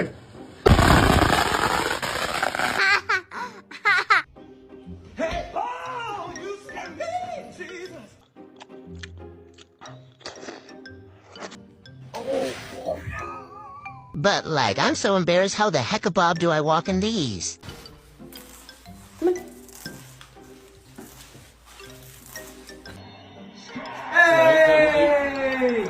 me! Hey! Oh, you scared me, Jesus! But, like, I'm so embarrassed, how the heck-a-bob do I walk in these? Hey!